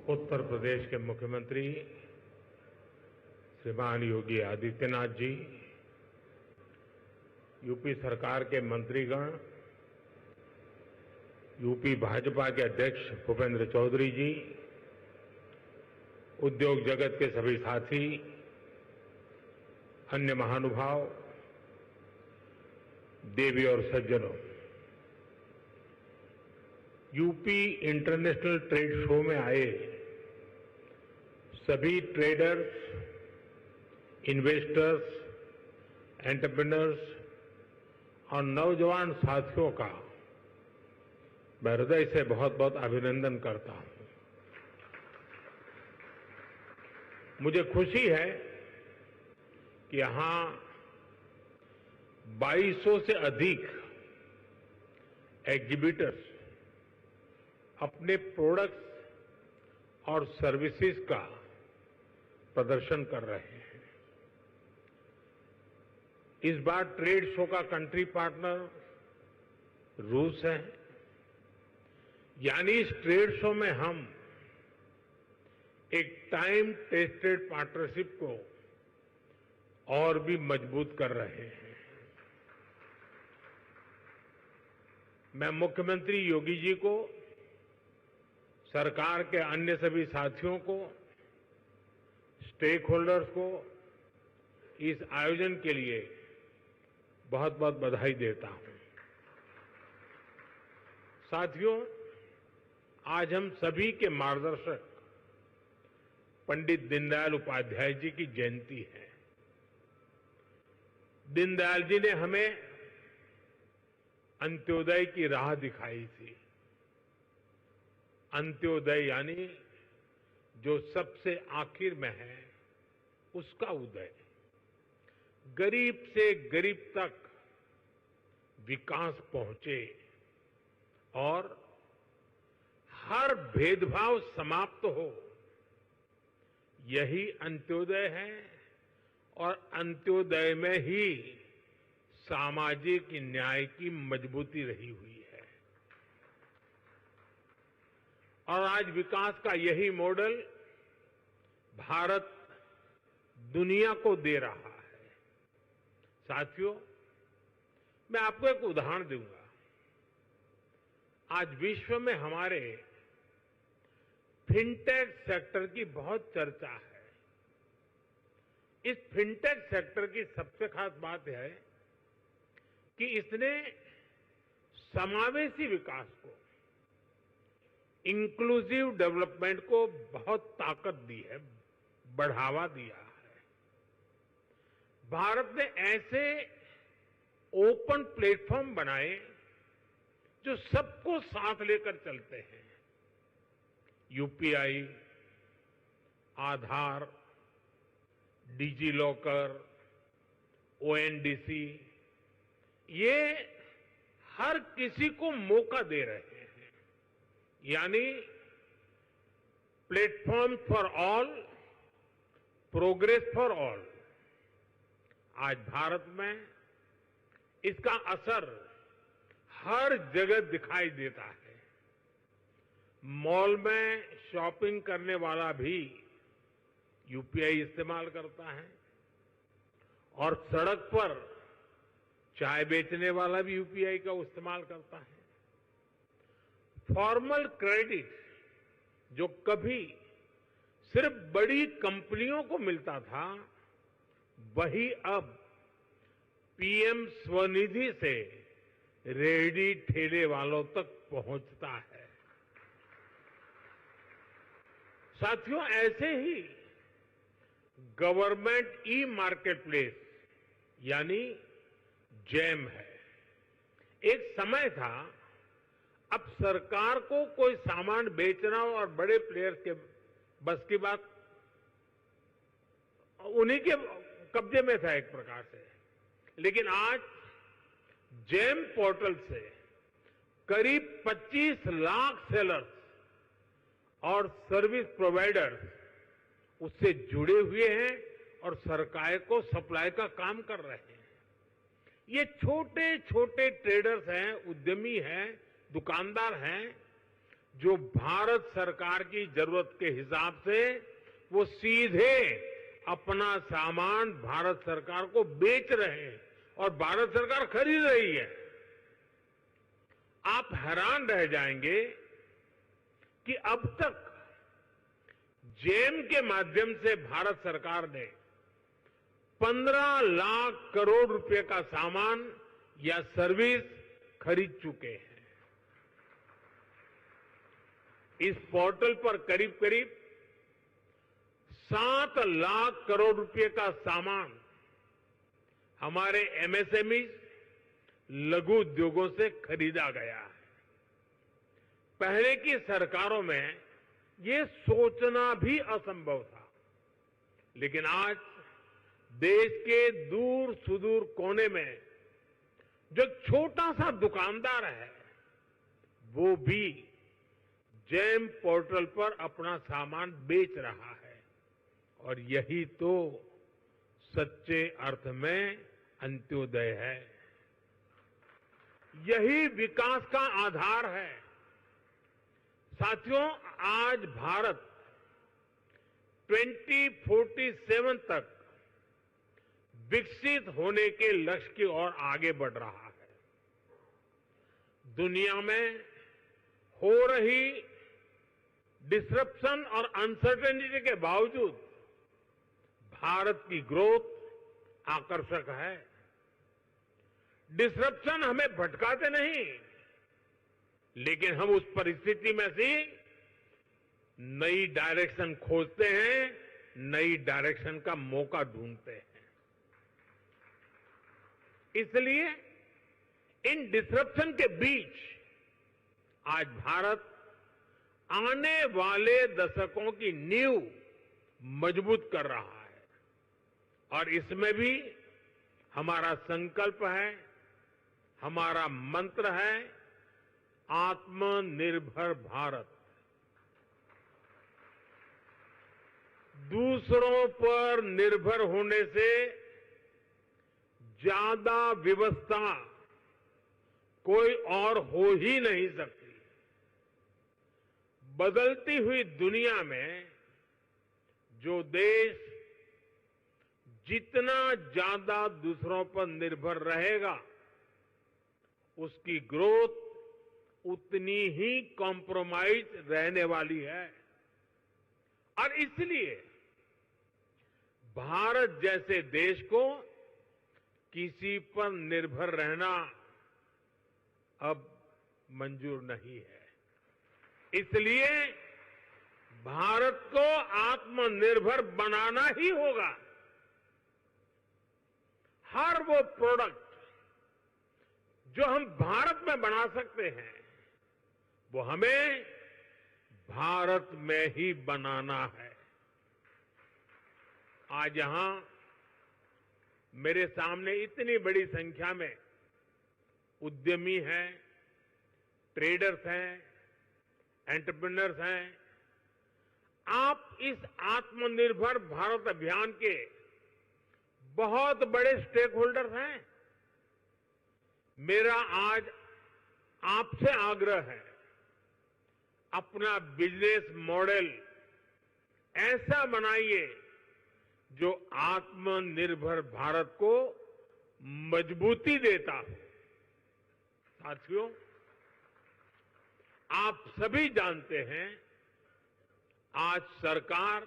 उत्तर प्रदेश के मुख्यमंत्री श्रीमान योगी आदित्यनाथ जी, यूपी सरकार के मंत्रीगण, यूपी भाजपा के अध्यक्ष भूपेंद्र चौधरी जी, उद्योग जगत के सभी साथी, अन्य महानुभाव, देवी और सज्जनों, यूपी इंटरनेशनल ट्रेड शो में आए सभी ट्रेडर्स, इन्वेस्टर्स, एंटरप्रेन्योर्स और नौजवान साथियों का मैं हृदय से बहुत बहुत अभिनंदन करता हूं। मुझे खुशी है कि यहां 2200 से अधिक एग्जीबिटर्स अपने प्रोडक्ट्स और सर्विसेज का प्रदर्शन कर रहे हैं। इस बार ट्रेड शो का कंट्री पार्टनर रूस है, यानी इस ट्रेड शो में हम एक टाइम टेस्टेड पार्टनरशिप को और भी मजबूत कर रहे हैं। मैं मुख्यमंत्री योगी जी को, सरकार के अन्य सभी साथियों को, स्टेक होल्डर्स को इस आयोजन के लिए बहुत बहुत बधाई देता हूं। साथियों, आज हम सभी के मार्गदर्शक पंडित दीनदयाल उपाध्याय जी की जयंती है। दीनदयाल जी ने हमें अंत्योदय की राह दिखाई थी। अंत्योदय यानी जो सबसे आखिर में है उसका उदय, गरीब से गरीब तक विकास पहुंचे और हर भेदभाव समाप्त हो, यही अंत्योदय है। और अंत्योदय में ही सामाजिक न्याय की मजबूती रही हुई है। और आज विकास का यही मॉडल भारत दुनिया को दे रहा है। साथियों, मैं आपको एक उदाहरण दूंगा। आज विश्व में हमारे फिनटेक सेक्टर की बहुत चर्चा है। इस फिनटेक सेक्टर की सबसे खास बात है कि इसने समावेशी विकास को, इंक्लूसिव डेवलपमेंट को बहुत ताकत दी है, बढ़ावा दिया है। भारत ने ऐसे ओपन प्लेटफॉर्म बनाए जो सबको साथ लेकर चलते हैं। यूपीआई, आधार, डिजी लॉकर, ओएनडीसी, ये हर किसी को मौका दे रहे हैं। यानी platform for all, progress for all. आज भारत में इसका असर हर जगह दिखाई देता है। मॉल में शॉपिंग करने वाला भी यूपीआई इस्तेमाल करता है और सड़क पर चाय बेचने वाला भी यूपीआई का इस्तेमाल करता है। फॉर्मल क्रेडिट जो कभी सिर्फ बड़ी कंपनियों को मिलता था, वही अब पीएम स्वनिधि से रेहड़ी ठेले वालों तक पहुंचता है। साथियों, ऐसे ही गवर्नमेंट ई मार्केटप्लेस यानी जैम है। एक समय था, अब सरकार को कोई सामान बेचना हो और बड़े प्लेयर्स के बस की बात, उन्हीं के कब्जे में था एक प्रकार से। लेकिन आज जैम पोर्टल से करीब 25 लाख सेलर्स और सर्विस प्रोवाइडर्स उससे जुड़े हुए हैं और सरकार को सप्लाई का काम कर रहे हैं। ये छोटे छोटे ट्रेडर्स हैं, उद्यमी हैं, दुकानदार हैं, जो भारत सरकार की जरूरत के हिसाब से वो सीधे अपना सामान भारत सरकार को बेच रहे हैं और भारत सरकार खरीद रही है। आप हैरान रह जाएंगे कि अब तक जेम के माध्यम से भारत सरकार ने 15 लाख करोड़ रुपए का सामान या सर्विस खरीद चुके हैं। इस पोर्टल पर करीब करीब 7 लाख करोड़ रुपए का सामान हमारे एमएसएमई लघु उद्योगों से खरीदा गया है। पहले की सरकारों में ये सोचना भी असंभव था, लेकिन आज देश के दूर सुदूर कोने में जो छोटा सा दुकानदार है वो भी जेम पोर्टल पर अपना सामान बेच रहा है और यही तो सच्चे अर्थ में अंत्योदय है। यही विकास का आधार है। साथियों, आज भारत 2047 तक विकसित होने के लक्ष्य की ओर आगे बढ़ रहा है। दुनिया में हो रही डिसरप्शन और अनसर्टेनिटी के बावजूद भारत की ग्रोथ आकर्षक है। डिसरप्शन हमें भटकाते नहीं, लेकिन हम उस परिस्थिति में से नई डायरेक्शन खोजते हैं, नई डायरेक्शन का मौका ढूंढते हैं। इसलिए इन डिसरप्शन के बीच आज भारत आने वाले दशकों की नींव मजबूत कर रहा है और इसमें भी हमारा संकल्प है, हमारा मंत्र है आत्मनिर्भर भारत। दूसरों पर निर्भर होने से ज्यादा व्यवस्था कोई और हो ही नहीं सकती। बदलती हुई दुनिया में जो देश जितना ज्यादा दूसरों पर निर्भर रहेगा उसकी ग्रोथ उतनी ही कॉम्प्रोमाइज रहने वाली है और इसलिए भारत जैसे देश को किसी पर निर्भर रहना अब मंजूर नहीं है। इसलिए भारत को आत्मनिर्भर बनाना ही होगा। हर वो प्रोडक्ट जो हम भारत में बना सकते हैं वो हमें भारत में ही बनाना है। आज यहां मेरे सामने इतनी बड़ी संख्या में उद्यमी हैं, ट्रेडर्स हैं, एंटरप्रेन्योर्स हैं। आप इस आत्मनिर्भर भारत अभियान के बहुत बड़े स्टेक होल्डर्स हैं। मेरा आज आपसे आग्रह है, अपना बिजनेस मॉडल ऐसा बनाइए जो आत्मनिर्भर भारत को मजबूती देता हो। साथियों, आप सभी जानते हैं आज सरकार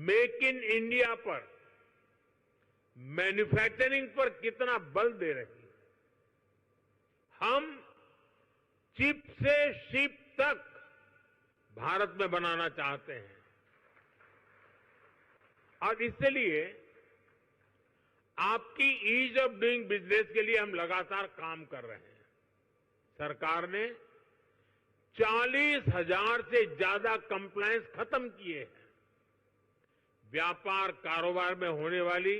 मेक इन इंडिया पर, मैन्युफैक्चरिंग पर कितना बल दे रही है। हम चिप से शिप तक भारत में बनाना चाहते हैं और इसलिए आपकी ईज ऑफ डूइंग बिजनेस के लिए हम लगातार काम कर रहे हैं। सरकार ने 40,000 से ज्यादा कंप्लायंस खत्म किए हैं। व्यापार कारोबार में होने वाली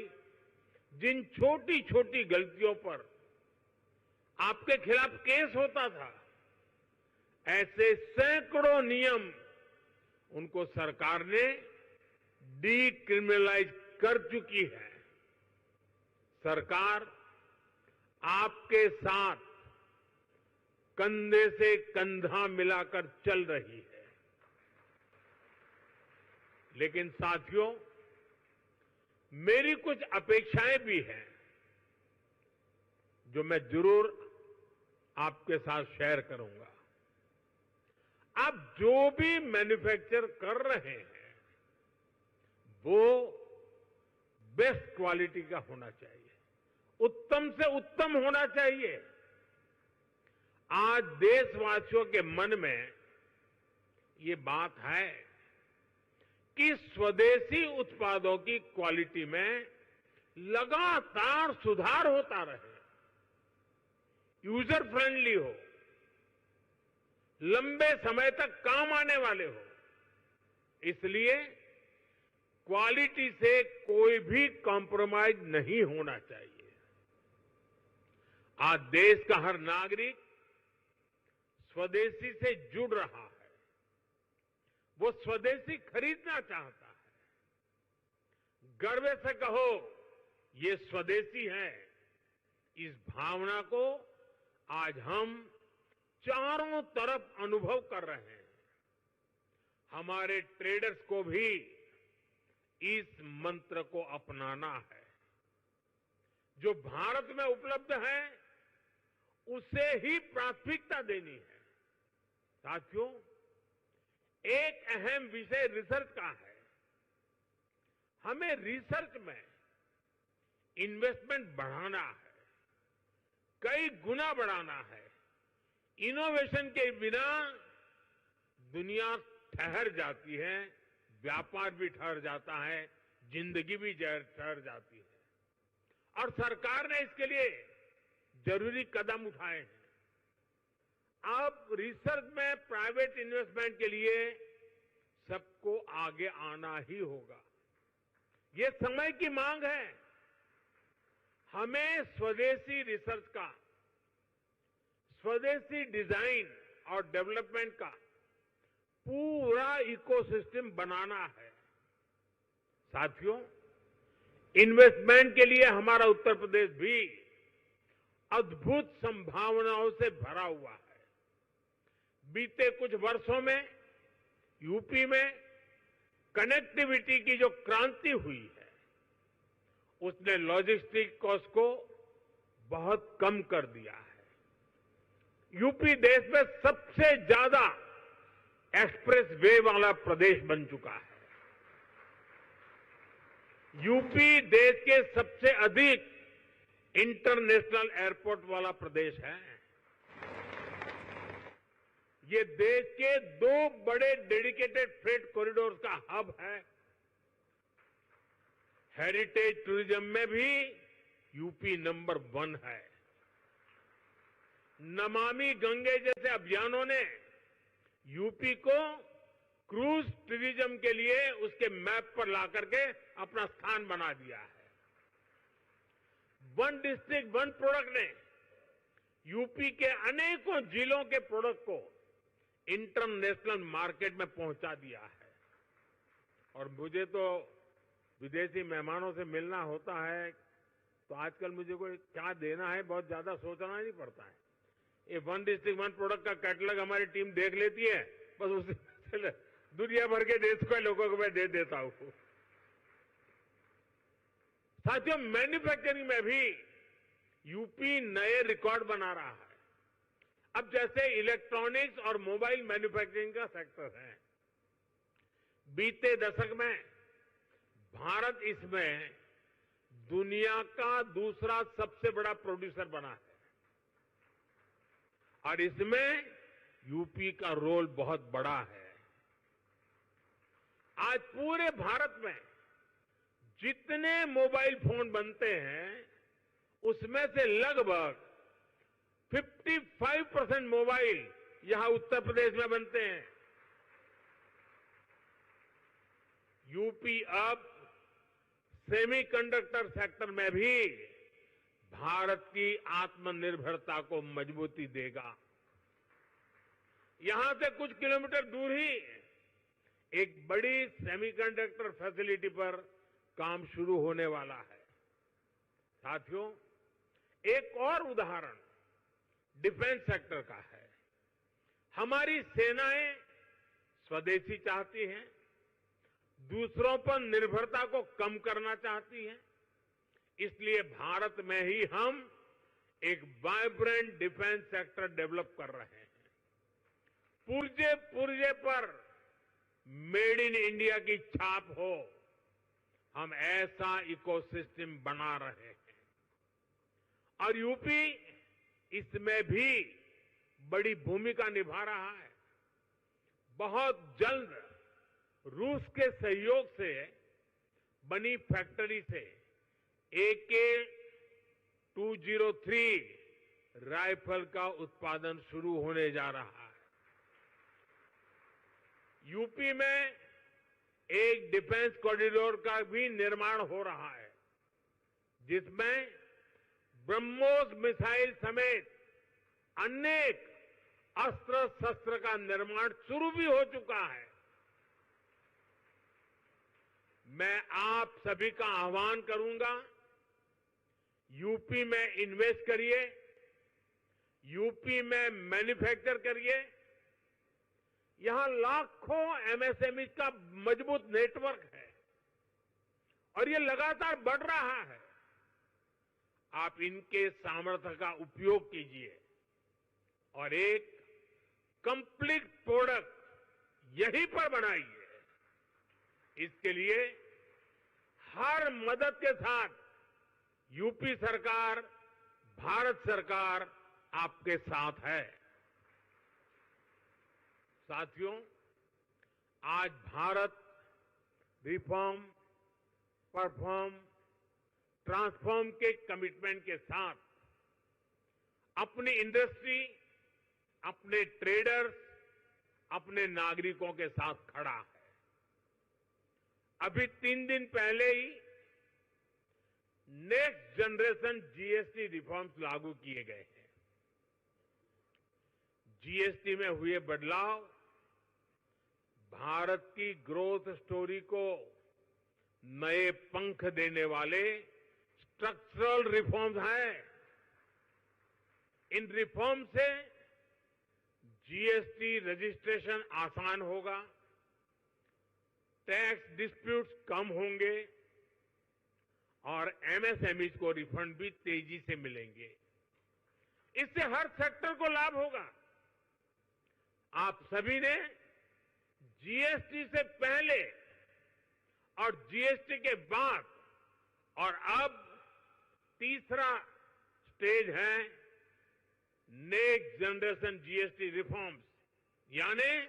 जिन छोटी छोटी गलतियों पर आपके खिलाफ केस होता था, ऐसे सैकड़ों नियम उनको सरकार ने डीक्रिमिनलाइज कर चुकी है। सरकार आपके साथ कंधे से कंधा मिलाकर चल रही है। लेकिन साथियों, मेरी कुछ अपेक्षाएं भी हैं जो मैं जरूर आपके साथ शेयर करूंगा। आप जो भी मैन्युफैक्चर कर रहे हैं वो बेस्ट क्वालिटी का होना चाहिए, उत्तम से उत्तम होना चाहिए। आज देशवासियों के मन में ये बात है कि स्वदेशी उत्पादों की क्वालिटी में लगातार सुधार होता रहे, यूजर फ्रेंडली हो, लंबे समय तक काम आने वाले हो। इसलिए क्वालिटी से कोई भी कॉम्प्रोमाइज नहीं होना चाहिए। आज देश का हर नागरिक स्वदेशी से जुड़ रहा है, वो स्वदेशी खरीदना चाहता है। गर्व से कहो ये स्वदेशी है। इस भावना को आज हम चारों तरफ अनुभव कर रहे हैं। हमारे ट्रेडर्स को भी इस मंत्र को अपनाना है। जो भारत में उपलब्ध है उसे ही प्राथमिकता देनी है। साथियों, एक अहम विषय रिसर्च का है। हमें रिसर्च में इन्वेस्टमेंट बढ़ाना है, कई गुना बढ़ाना है। इनोवेशन के बिना दुनिया ठहर जाती है, व्यापार भी ठहर जाता है, जिंदगी भी ठहर जाती है। और सरकार ने इसके लिए जरूरी कदम उठाए हैं। अब रिसर्च में प्राइवेट इन्वेस्टमेंट के लिए सबको आगे आना ही होगा। ये समय की मांग है। हमें स्वदेशी रिसर्च का, स्वदेशी डिजाइन और डेवलपमेंट का पूरा इकोसिस्टम बनाना है। साथियों, इन्वेस्टमेंट के लिए हमारा उत्तर प्रदेश भी अद्भुत संभावनाओं से भरा हुआ है। बीते कुछ वर्षों में यूपी में कनेक्टिविटी की जो क्रांति हुई है उसने लॉजिस्टिक कॉस्ट को बहुत कम कर दिया है। यूपी देश में सबसे ज्यादा एक्सप्रेस वे वाला प्रदेश बन चुका है। यूपी देश के सबसे अधिक इंटरनेशनल एयरपोर्ट वाला प्रदेश है। ये देश के 2 बड़े डेडिकेटेड फ्रेट कॉरिडोर का हब है। हेरिटेज टूरिज्म में भी यूपी नंबर 1 है। नमामि गंगे जैसे अभियानों ने यूपी को क्रूज टूरिज्म के लिए उसके मैप पर ला करके अपना स्थान बना दिया है। वन डिस्ट्रिक्ट वन प्रोडक्ट ने यूपी के अनेकों जिलों के प्रोडक्ट को इंटरनेशनल मार्केट में पहुंचा दिया है। और मुझे तो विदेशी मेहमानों से मिलना होता है तो आजकल मुझे कोई क्या देना है बहुत ज्यादा सोचना नहीं पड़ता है। ये वन डिस्ट्रिक्ट वन प्रोडक्ट का कैटलॉग हमारी टीम देख लेती है, बस उसे दुनिया भर के देश के लोगों को मैं दे देता हूं। साथियों, मैन्युफैक्चरिंग में भी यूपी नए रिकॉर्ड बना रहा है। अब जैसे इलेक्ट्रॉनिक्स और मोबाइल मैन्युफैक्चरिंग का सेक्टर है, बीते दशक में भारत इसमें दुनिया का दूसरा सबसे बड़ा प्रोड्यूसर बना है और इसमें यूपी का रोल बहुत बड़ा है। आज पूरे भारत में जितने मोबाइल फोन बनते हैं उसमें से लगभग 55% मोबाइल यहां उत्तर प्रदेश में बनते हैं। यूपी अब सेमीकंडक्टर सेक्टर में भी भारत की आत्मनिर्भरता को मजबूती देगा। यहां से कुछ किलोमीटर दूर ही एक बड़ी सेमीकंडक्टर फैसिलिटी पर काम शुरू होने वाला है। साथियों, एक और उदाहरण डिफेंस सेक्टर का है। हमारी सेनाएं स्वदेशी चाहती हैं, दूसरों पर निर्भरता को कम करना चाहती हैं। इसलिए भारत में ही हम एक वाइब्रेंट डिफेंस सेक्टर डेवलप कर रहे हैं। पुर्जे पुर्जे पर मेड इन इंडिया की छाप हो, हम ऐसा इकोसिस्टम बना रहे हैं। और यूपी इसमें भी बड़ी भूमिका निभा रहा है। बहुत जल्द रूस के सहयोग से बनी फैक्ट्री से AK-203 राइफल का उत्पादन शुरू होने जा रहा है। यूपी में एक डिफेंस कॉरिडोर का भी निर्माण हो रहा है, जिसमें ब्रह्मोस मिसाइल समेत अनेक अस्त्र शस्त्र का निर्माण शुरू भी हो चुका है। मैं आप सभी का आह्वान करूंगा, यूपी में इन्वेस्ट करिए, यूपी में मैन्युफैक्चर करिए। यहां लाखों एमएसएमई का मजबूत नेटवर्क है और ये लगातार बढ़ रहा है। आप इनके सामर्थ्य का उपयोग कीजिए और एक कंप्लीट प्रोडक्ट यहीं पर बनाइए। इसके लिए हर मदद के साथ यूपी सरकार, भारत सरकार आपके साथ है। साथियों, आज भारत रिफॉर्म, परफॉर्म, ट्रांसफॉर्म के कमिटमेंट के साथ अपनी इंडस्ट्री, अपने ट्रेडर्स, अपने नागरिकों के साथ खड़ा है। अभी 3 दिन पहले ही नेक्स्ट जनरेशन जीएसटी रिफॉर्म्स लागू किए गए हैं। जीएसटी में हुए बदलाव भारत की ग्रोथ स्टोरी को नए पंख देने वाले स्ट्रक्चरल रिफॉर्म्स हैं। इन रिफॉर्म से जीएसटी रजिस्ट्रेशन आसान होगा, टैक्स डिस्प्यूट्स कम होंगे और एमएसएमई को रिफंड भी तेजी से मिलेंगे। इससे हर सेक्टर को लाभ होगा। आप सभी ने जीएसटी से पहले और जीएसटी के बाद और अब तीसरा स्टेज है नेक्स्ट जनरेशन जीएसटी रिफॉर्म्स, यानी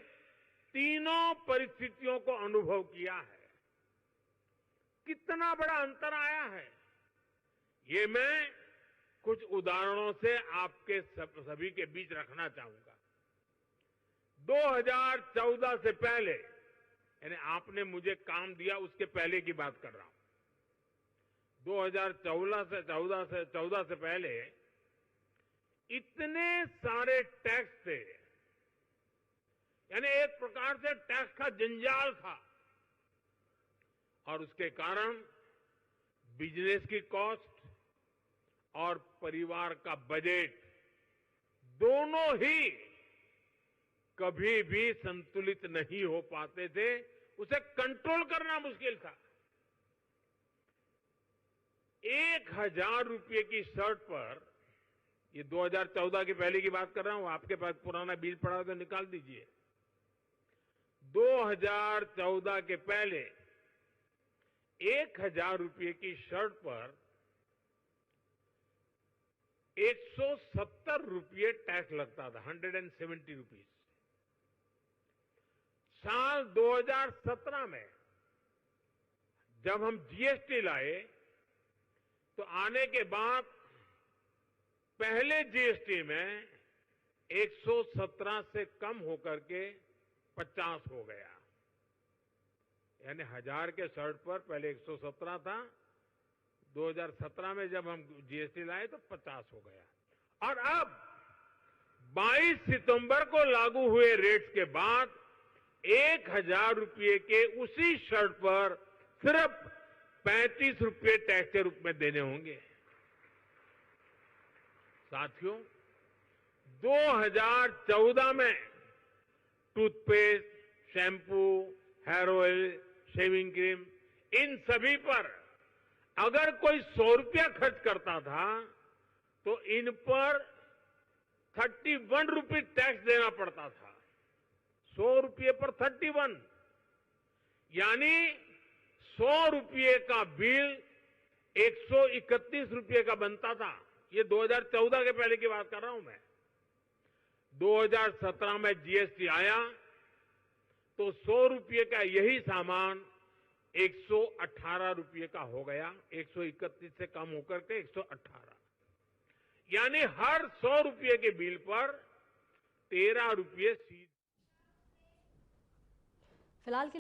तीनों परिस्थितियों को अनुभव किया है। कितना बड़ा अंतर आया है, ये मैं कुछ उदाहरणों से आपके सभी के बीच रखना चाहूंगा। 2014 से पहले, यानी आपने मुझे काम दिया उसके पहले की बात कर रहा हूं। 2014 से पहले इतने सारे टैक्स थे, यानी एक प्रकार से टैक्स का जंजाल था और उसके कारण बिजनेस की कॉस्ट और परिवार का बजट दोनों ही कभी भी संतुलित नहीं हो पाते थे। उसे कंट्रोल करना मुश्किल था। 1000 रुपये की शर्ट पर, ये 2014 के पहले की बात कर रहा हूं, आपके पास पुराना बिल पड़ा हो तो निकाल दीजिए। 2014 के पहले 1000 रुपये की शर्ट पर 170 रुपये टैक्स लगता था, 170 रुपीज। साल 2017 में जब हम जीएसटी लाए तो आने के बाद पहले जीएसटी में 117 से कम होकर के 50 हो गया। यानी 1000 के शर्ट पर पहले 117 था, 2017 में जब हम जीएसटी लाए तो 50 हो गया। और अब 22 सितंबर को लागू हुए रेट्स के बाद 1000 रुपये के उसी शर्ट पर सिर्फ 35 रुपये टैक्स के रूप में देने होंगे। साथियों, 2014 में toothpaste, shampoo, hair oil, shaving cream, इन सभी पर अगर कोई 100 रुपया खर्च करता था तो इन पर 31 रुपये टैक्स देना पड़ता था। 100 रुपये पर 31, यानी 100 रुपये का बिल 131 रुपये का बनता था। ये 2014 के पहले की बात कर रहा हूं मैं। 2017 में जीएसटी आया तो 100 रुपये का यही सामान 118 रुपये का हो गया। 131 से कम होकर के 118, यानी हर 100 रुपये के बिल पर 13 रुपये फिलहाल